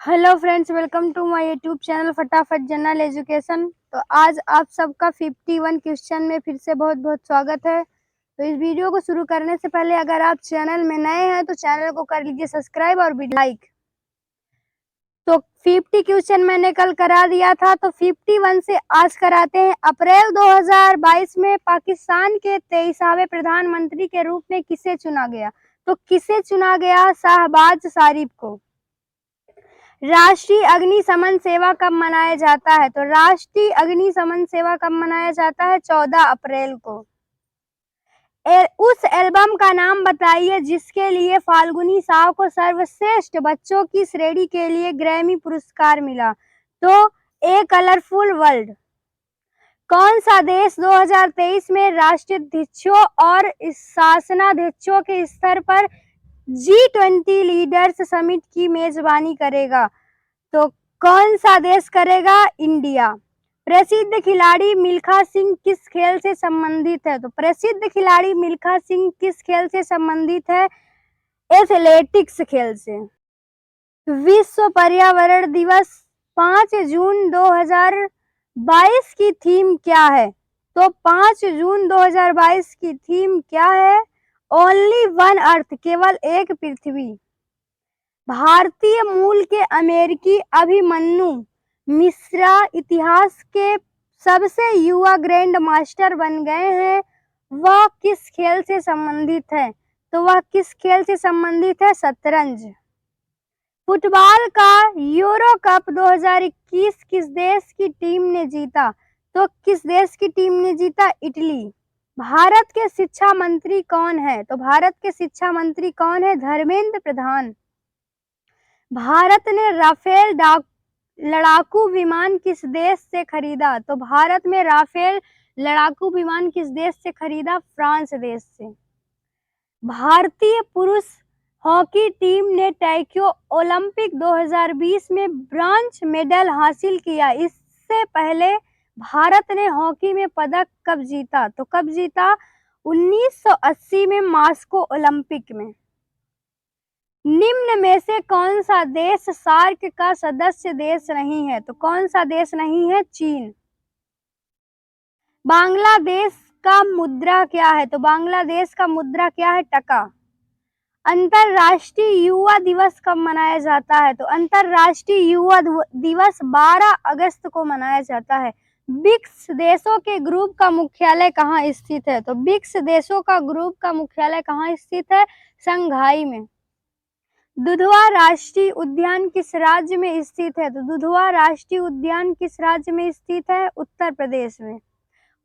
Hello friends, welcome to my YouTube channel फटाफट general education. तो आज आप सबका 51 क्वेश्चन में फिर से बहुत बहुत स्वागत है। तो इस वीडियो को शुरू करने से पहले अगर आप चैनल में नए हैं तो चैनल को कर लीजिए सब्सक्राइब और वीडियो लाइक। तो 50 क्वेश्चन मैंने कल करा दिया था, तो 51 से आज कराते हैं। अप्रैल 2022 में पाकिस्तान के 23वें प्रधानमंत्री के रूप में किसे चुना गया? तो किसे चुना गया? शाहबाज शरीफ को। राष्ट्रीय अग्निशमन सेवा कब मनाया जाता है? तो राष्ट्रीय अग्निशमन सेवा कब मनाया जाता है? 14 अप्रैल को। उस एल्बम का नाम बताइए जिसके लिए फाल्गुनी साव को सर्वश्रेष्ठ बच्चों की श्रेणी के लिए ग्रैमी पुरस्कार मिला। तो ए कलरफुल वर्ल्ड। कौन सा देश 2023 में राष्ट्राध्यक्षों और शासनाध्यक्षों के स्तर पर G20 लीडर्स समिट की मेजबानी करेगा? तो कौन सा देश करेगा? इंडिया। प्रसिद्ध खिलाड़ी मिल्खा सिंह किस खेल से संबंधित है? तो प्रसिद्ध खिलाड़ी मिल्खा सिंह किस खेल से संबंधित है? एथलेटिक्स खेल से। विश्व पर्यावरण दिवस 5 जून 2022 की थीम क्या है? तो 5 जून 2022 की थीम क्या है? ओनली वन अर्थ, केवल एक पृथ्वी। भारतीय मूल के अमेरिकी अभिमन्यु मिश्रा इतिहास के सबसे युवा ग्रैंड मास्टर बन गए हैं। वह किस खेल से संबंधित है? तो वह किस खेल से संबंधित है? शतरंज। फुटबॉल का यूरो कप 2021 किस देश की टीम ने जीता? तो किस देश की टीम ने जीता? इटली। भारत के शिक्षा मंत्री कौन है? तो भारत के शिक्षा मंत्री कौन है? धर्मेंद्र प्रधान। भारत ने राफेल लड़ाकू विमान किस देश से खरीदा? तो भारत में राफेल लड़ाकू विमान किस देश से खरीदा? फ्रांस देश से। भारतीय पुरुष हॉकी टीम ने टोक्यो ओलंपिक 2020 में ब्रॉन्ज मेडल हासिल किया। इससे पहले भारत ने हॉकी में पदक कब जीता? तो कब जीता? 1980 में मॉस्को ओलंपिक में। निम्न में से कौन सा देश सार्क का सदस्य देश नहीं है? तो कौन सा देश नहीं है? चीन। बांग्लादेश का मुद्रा क्या है? तो बांग्लादेश का मुद्रा क्या है? टका। अंतरराष्ट्रीय युवा दिवस कब मनाया जाता है? तो अंतरराष्ट्रीय युवा दिवस 12 अगस्त को मनाया जाता है। ब्रिक्स देशों के ग्रुप का मुख्यालय कहाँ स्थित है? तो ब्रिक्स देशों का ग्रुप का मुख्यालय कहाँ स्थित है? शंघाई में। दुधवा राष्ट्रीय उद्यान किस राज्य में स्थित है? तो दुधवा राष्ट्रीय उद्यान किस राज्य में स्थित है? उत्तर प्रदेश में।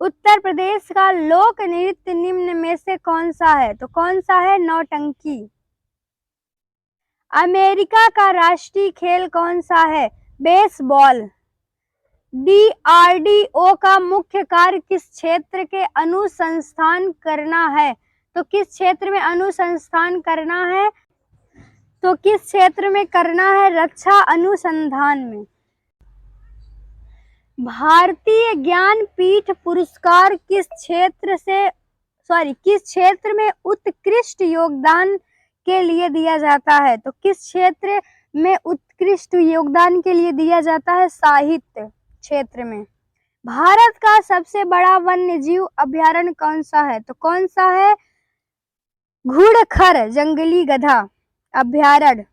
उत्तर प्रदेश का लोक नृत्य निम्न में से कौन सा है? तो कौन सा है? नौटंकी। अमेरिका का राष्ट्रीय खेल कौन सा है? बेसबॉल। DRDO का मुख्य कार्य किस क्षेत्र के अनुसंधान करना है? तो किस क्षेत्र में अनुसंधान करना है? तो किस क्षेत्र में करना है? रक्षा अनुसंधान में। भारतीय ज्ञानपीठ पुरस्कार किस क्षेत्र में उत्कृष्ट योगदान के लिए दिया जाता है? तो किस क्षेत्र में उत्कृष्ट योगदान के लिए दिया जाता है? साहित्य क्षेत्र में। भारत का सबसे बड़ा वन्य जीव अभयारण्य कौन सा है? तो कौन सा है? घुड़खर जंगली गधा अभयारण्य।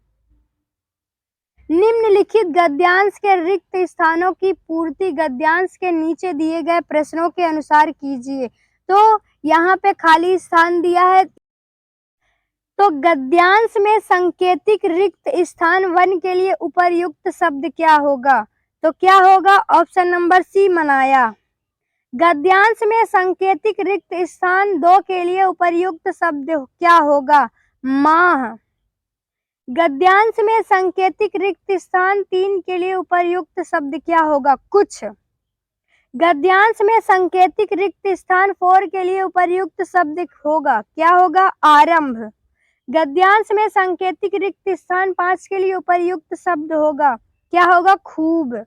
निम्नलिखित गद्यांश के रिक्त स्थानों की पूर्ति गद्यांश के नीचे दिए गए प्रश्नों के अनुसार कीजिए। तो यहाँ पे खाली स्थान दिया है। तो गद्यांश में सांकेतिक रिक्त स्थान वन के लिए उपर्युक्त शब्द क्या होगा? तो क्या होगा? ऑप्शन नंबर सी, मनाया। गद्यांश में सांकेतिक रिक्त स्थान 2 के लिए उपर्युक्त शब्द क्या होगा? माह। गद्यांश में सांकेतिक रिक्त स्थान 3 के लिए उपर्युक्त शब्द क्या होगा? कुछ। गद्यांश में सांकेतिक रिक्त स्थान 4 के लिए उपर्युक्त शब्द होगा क्या होगा? आरंभ। गद्यांश में सांकेतिक रिक्त स्थान 5 के लिए उपर्युक्त शब्द होगा क्या होगा? खूब।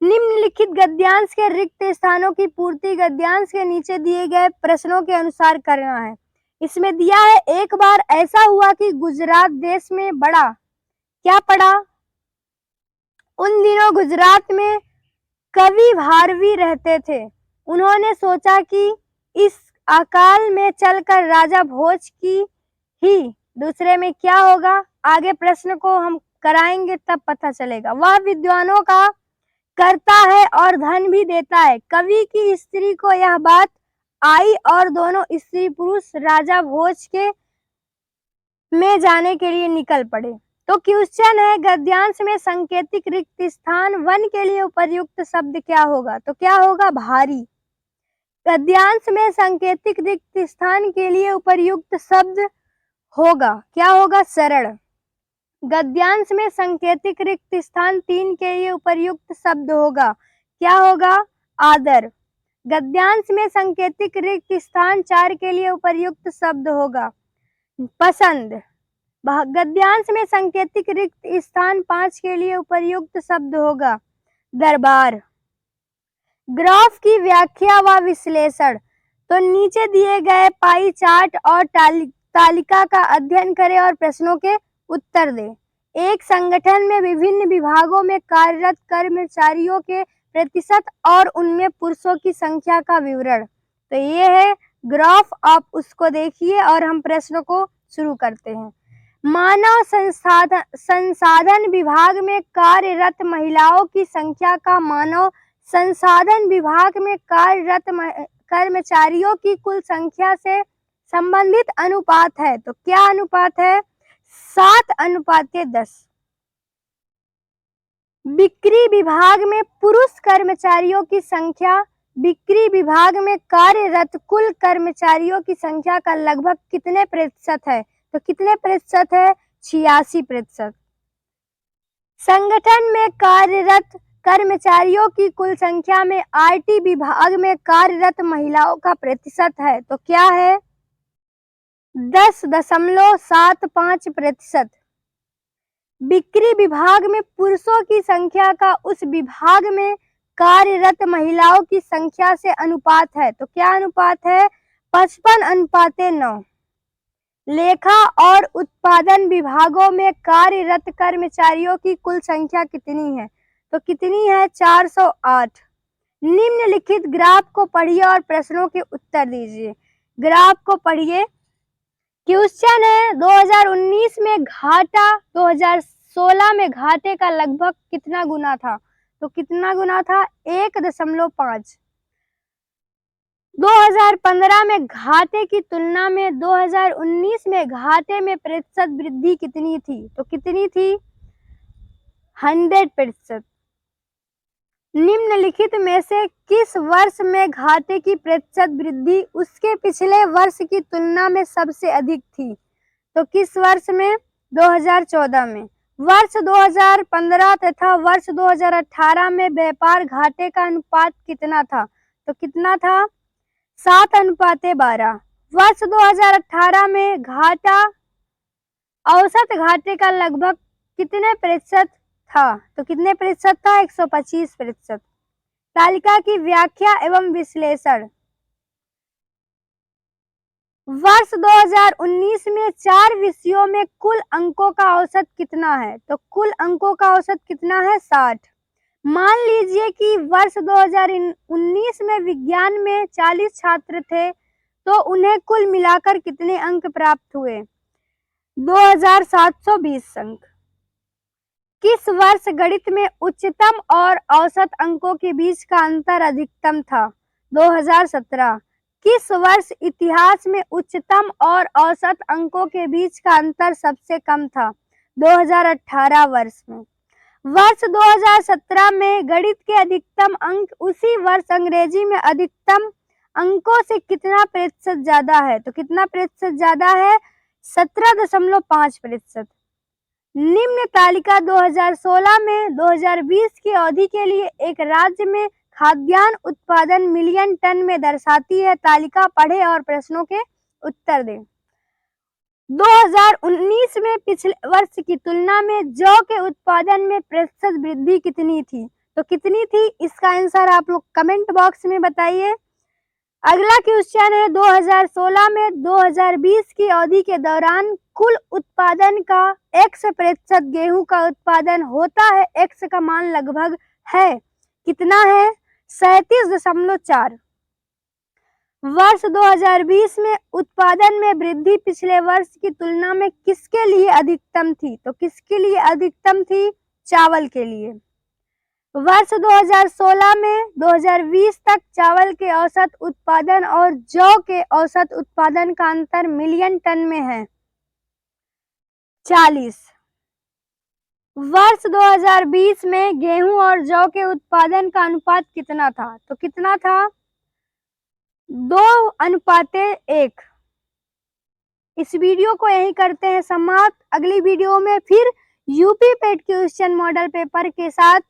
निम्नलिखित गद्यांश के रिक्त स्थानों की पूर्ति गद्यांश के नीचे दिए गए प्रश्नों के अनुसार करना है। इसमें दिया है, एक बार ऐसा हुआ कि गुजरात देश में बड़ा क्या पड़ा? उन दिनों गुजरात में कवि भारवी रहते थे। उन्होंने सोचा कि इस अकाल में चलकर राजा भोज की ही दूसरे में क्या होगा। आगे प्रश्न को हम कराएंगे तब पता चलेगा। वह विद्वानों का करता है और धन भी देता है। कवि की स्त्री को यह बात आई और दोनों स्त्री पुरुष राजा भोज के में जाने के लिए निकल पड़े। तो क्वेश्चन है, गद्यांश में सांकेतिक रिक्त स्थान वन के लिए उपयुक्त शब्द क्या होगा? तो क्या होगा? भारी। गद्यांश में सांकेतिक रिक्त स्थान के लिए उपयुक्त शब्द होगा, क्या होगा? सरल। गद्यांश में सांकेतिक रिक्त स्थान 3 के लिए उपयुक्त शब्द होगा, क्या होगा? आदर। गद्यांश में सांकेतिक रिक्त स्थान 4 के लिए उपयुक्त शब्द होगा, पसंद। गद्यांश में सांकेतिक रिक्त स्थान 5 के लिए उपयुक्त शब्द होगा, दरबार। ग्राफ की व्याख्या व विश्लेषण। तो नीचे दिए गए पाई चार्ट और तालिका का अध्ययन करें और प्रश्नों के उत्तर दें। एक संगठन में विभिन्न विभागों में कार्यरत कर्मचारियों के प्रतिशत और उनमें पुरुषों की संख्या का विवरण। तो ये है ग्राफ, आप उसको देखिए और हम प्रश्न को शुरू करते हैं। मानव संसाधन विभाग में कार्यरत महिलाओं की संख्या का मानव संसाधन विभाग में कार्यरत कर्मचारियों की कुल संख्या से संबंधित अनुपात है। तो क्या अनुपात है? 7:10। बिक्री विभाग में पुरुष कर्मचारियों की संख्या बिक्री विभाग में कार्यरत कुल कर्मचारियों की संख्या का लगभग कितने प्रतिशत है? तो कितने प्रतिशत है? 86%। संगठन में कार्यरत कर्मचारियों की कुल संख्या में आईटी विभाग में कार्यरत महिलाओं का प्रतिशत है, तो क्या है? 10.75%। बिक्री विभाग में पुरुषों की संख्या का उस विभाग में कार्यरत महिलाओं की संख्या से अनुपात है, तो क्या अनुपात है? 55:9। लेखा और उत्पादन विभागों में कार्यरत कर्मचारियों की कुल संख्या कितनी है? तो कितनी है? 408। निम्नलिखित ग्राफ को पढ़िए और प्रश्नों के उत्तर दीजिए। ग्राफ को पढ़िए। क्वेश्चन है, 2019 में घाटा 2016 में घाटे का लगभग कितना गुना था? तो कितना गुना था? 1.5। 2015 में घाटे की तुलना में 2019 में घाटे में प्रतिशत वृद्धि कितनी थी? तो कितनी थी? 100%। निम्नलिखित में से किस वर्ष में घाटे की प्रतिशत वृद्धि उसके पिछले वर्ष की तुलना में सबसे अधिक थी? तो किस वर्ष में? 2014 में। वर्ष 2015 तथा वर्ष 2018 में व्यापार घाटे का अनुपात कितना था? तो कितना था? 7:12। वर्ष 2018 में घाटा औसत घाटे का लगभग कितने प्रतिशत था? तो कितने प्रतिशत था? 125%। तालिका की व्याख्या एवं विश्लेषण। वर्ष 2019 में 4 विषयों में कुल अंकों का औसत कितना है? तो कुल अंकों का औसत कितना है? 60। मान लीजिए कि वर्ष 2019 में विज्ञान में 40 छात्र थे, तो उन्हें कुल मिलाकर कितने अंक प्राप्त हुए? 2720 अंक। किस वर्ष गणित में उच्चतम और औसत अंकों के बीच का अंतर अधिकतम था? 2017। किस वर्ष इतिहास में उच्चतम और औसत अंकों के बीच का अंतर सबसे कम था? 2018 वर्ष में। वर्ष 2017 में गणित के अधिकतम अंक उसी वर्ष अंग्रेजी में अधिकतम अंकों से कितना प्रतिशत ज्यादा है? तो कितना प्रतिशत ज्यादा है? 17.5%। निम्न तालिका 2016 में 2020 की अवधि के लिए एक राज्य में खाद्यान्न उत्पादन मिलियन टन में दर्शाती है। तालिका पढ़े और प्रश्नों के उत्तर दें। 2019 में पिछले वर्ष की तुलना में जौ के उत्पादन में प्रतिशत वृद्धि कितनी थी? तो कितनी थी? इसका आंसर आप लोग कमेंट बॉक्स में बताइए। अगला क्वेश्चन है 2016 में 2020 की अवधि के दौरान कुल उत्पादन का x% गेहूं का उत्पादन होता है। x का मान लगभग है कितना है 37.4। वर्ष 2020 में उत्पादन में वृद्धि पिछले वर्ष की तुलना में किसके लिए अधिकतम थी? तो किसके लिए अधिकतम थी? चावल के लिए। वर्ष 2016 में 2020 तक चावल के औसत उत्पादन और जौ के औसत उत्पादन का अंतर मिलियन टन में है 40। वर्ष 2020 में गेहूं और जौ के उत्पादन का अनुपात कितना था? तो कितना था? 2:1। इस वीडियो को यही करते हैं समाप्त। अगली वीडियो में फिर यूपी पेट क्वेश्चन मॉडल पेपर के साथ